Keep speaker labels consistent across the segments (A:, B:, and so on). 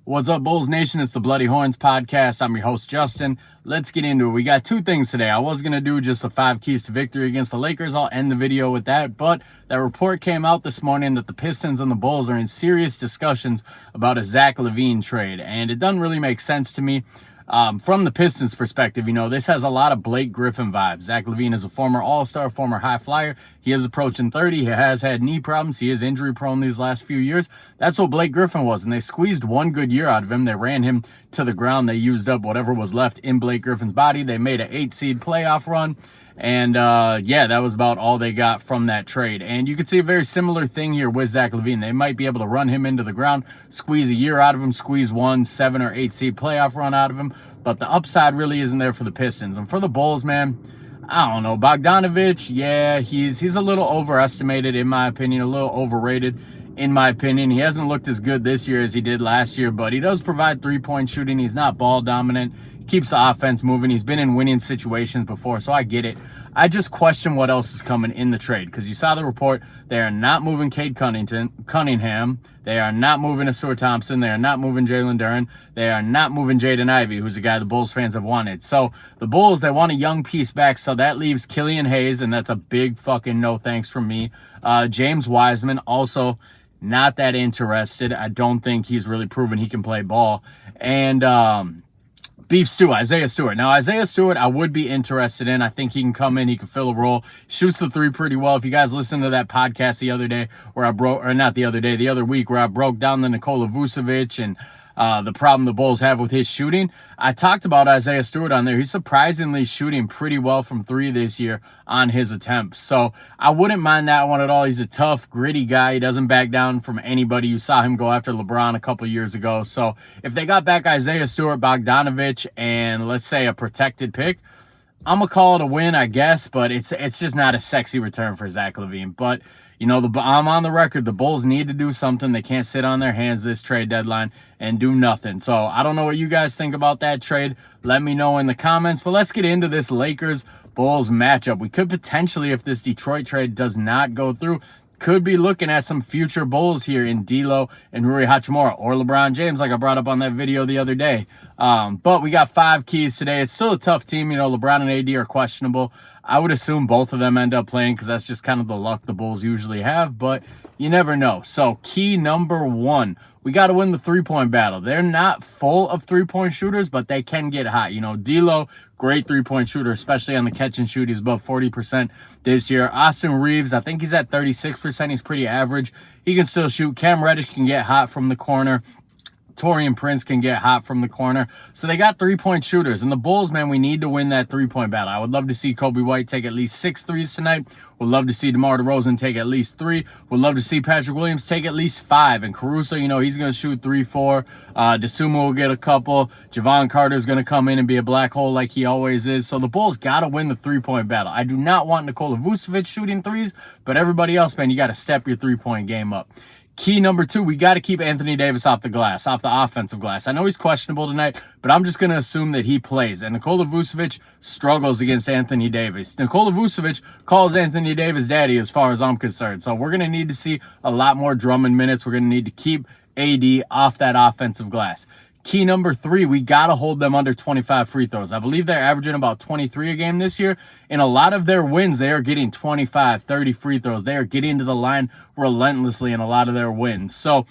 A: What's up, Bulls Nation? It's the Bloody Horns podcast. I'm your host, Justin. Let's get into it. We got two things today. I was going to do just the 5 keys to victory against the Lakers. I'll end the video with that. But that report came out this morning that the Pistons and the Bulls are in serious discussions about a Zach Lavine trade. And it doesn't really make sense to me. From the Pistons perspective, this has a lot of Blake Griffin vibes. Zach Lavine is a former All-Star, former high flyer. He is approaching 30. He has had knee problems. He is injury prone these last few years. That's what Blake Griffin was, and they squeezed one good year out of him. They ran him to the ground. They used up whatever was left in Blake Griffin's body. They made an 8-seed playoff run. And, that was about all they got from that trade. And you could see a very similar thing here with Zach Lavine. They might be able to run him into the ground, squeeze a year out of him, squeeze 7 or 8 seed playoff run out of him. But the upside really isn't there for the Pistons. And for the Bulls, man, I don't know. Bogdanovich, yeah, he's a little overestimated, in my opinion, a little overrated. In my opinion, he hasn't looked as good this year as he did last year, but he does provide three-point shooting. He's not ball dominant, keeps the offense moving. He's been in winning situations before, so I get it. I just question what else is coming in the trade, because you saw the report. They are not moving Cade Cunningham. They are not moving Asur Thompson. They are not moving Jalen Duren. They are not moving Jaden Ivey, who's a guy the Bulls fans have wanted. So the Bulls, they want a young piece back, so that leaves Killian Hayes, and that's a big fucking no thanks from me. James Wiseman, also not that interested. I don't think he's really proven he can play ball. And Isaiah Stewart. Now, Isaiah Stewart, I would be interested in. I think he can come in. He can fill a role. Shoots the three pretty well. If you guys listened to that podcast the other day the other week, where I broke down the Nikola Vucevic and the problem the Bulls have with his shooting, I talked about Isaiah Stewart on there. He's surprisingly shooting pretty well from 3 this year on his attempts. So I wouldn't mind that one at all. He's a tough, gritty guy. He doesn't back down from anybody. You saw him go after LeBron a couple years ago. So if they got back Isaiah Stewart, Bogdanovich, and let's say a protected pick, I'm going to call it a win, I guess, but it's just not a sexy return for Zach Lavine. But, I'm on the record. The Bulls need to do something. They can't sit on their hands this trade deadline and do nothing. So I don't know what you guys think about that trade. Let me know in the comments. But let's get into this Lakers-Bulls matchup. We could potentially, if this Detroit trade does not go through, could be looking at some future Bulls here in D'Lo and Rui Hachimura or LeBron James, like I brought up on that video the other day. But we got 5 keys today. It's still a tough team. LeBron and AD are questionable. I would assume both of them end up playing, because that's just kind of the luck the Bulls usually have, but you never know. So key number 1, we got to win the three-point battle. They're not full of three-point shooters, but they can get hot. D'Lo, great three-point shooter, especially on the catch and shoot. He's above 40% this year. Austin Reeves, I think he's at 36%. He's pretty average. He can still shoot. Cam Reddish can get hot from the corner. Taurean Prince can get hot from the corner. So they got three-point shooters. And the Bulls, man, we need to win that three-point battle. I would love to see Kobe White take at least 6 threes tonight. Would love to see DeMar DeRozan take at least 3. Would love to see Patrick Williams take at least 5. And Caruso, he's going to shoot 3, 4. DeSumo will get a couple. Javon Carter's going to come in and be a black hole like he always is. So the Bulls got to win the three-point battle. I do not want Nikola Vucevic shooting threes, but everybody else, man, you got to step your three-point game up. Key number 2, we got to keep Anthony Davis off the glass, off the offensive glass. I know he's questionable tonight, but I'm just going to assume that he plays. And Nikola Vucevic struggles against Anthony Davis. Nikola Vucevic calls Anthony Davis daddy as far as I'm concerned. So we're going to need to see a lot more Drummond minutes. We're going to need to keep AD off that offensive glass. Key number 3, we got to hold them under 25 free throws. I believe they're averaging about 23 a game this year. In a lot of their wins, they are getting 25, 30 free throws. They are getting to the line relentlessly in a lot of their wins. So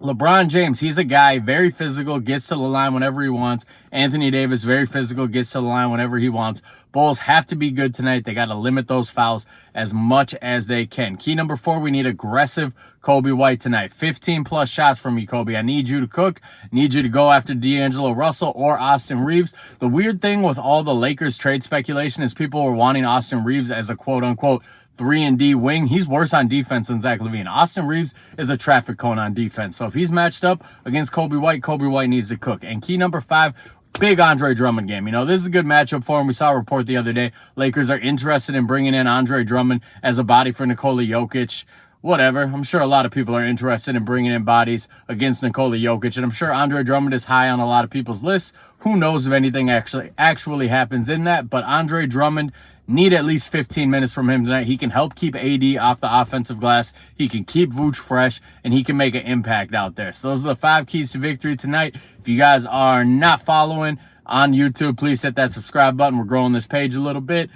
A: LeBron James, he's a guy, very physical, gets to the line whenever he wants. Anthony Davis, very physical, gets to the line whenever he wants. Bulls have to be good tonight. They got to limit those fouls as much as they can. Key number 4, we need aggressive Kobe White tonight. 15-plus shots from you, Kobe. I need you to cook. I need you to go after D'Angelo Russell or Austin Reeves. The weird thing with all the Lakers trade speculation is people were wanting Austin Reeves as a quote-unquote 3-and-D wing. He's worse on defense than Zach Lavine. Austin Reeves is a traffic cone on defense. So if he's matched up against Kobe White needs to cook. And key number 5, big Andre Drummond game. This is a good matchup for him. We saw a report the other day. Lakers are interested in bringing in Andre Drummond as a body for Nikola Jokic. Whatever. I'm sure a lot of people are interested in bringing in bodies against Nikola Jokic, and I'm sure Andre Drummond is high on a lot of people's lists. Who knows if anything actually happens in that, but Andre Drummond need at least 15 minutes from him tonight. He can help keep AD off the offensive glass. He can keep Vooch fresh, and he can make an impact out there. So those are the 5 keys to victory tonight. If you guys are not following on YouTube, please hit that subscribe button. We're growing this page a little bit.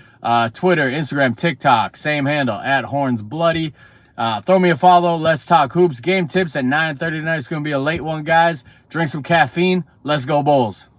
A: Twitter, Instagram, TikTok, same handle, @HornsBloody. Throw me a follow. Let's talk hoops. Game tips at 9:30 tonight. It's going to be a late one, guys. Drink some caffeine. Let's go Bulls.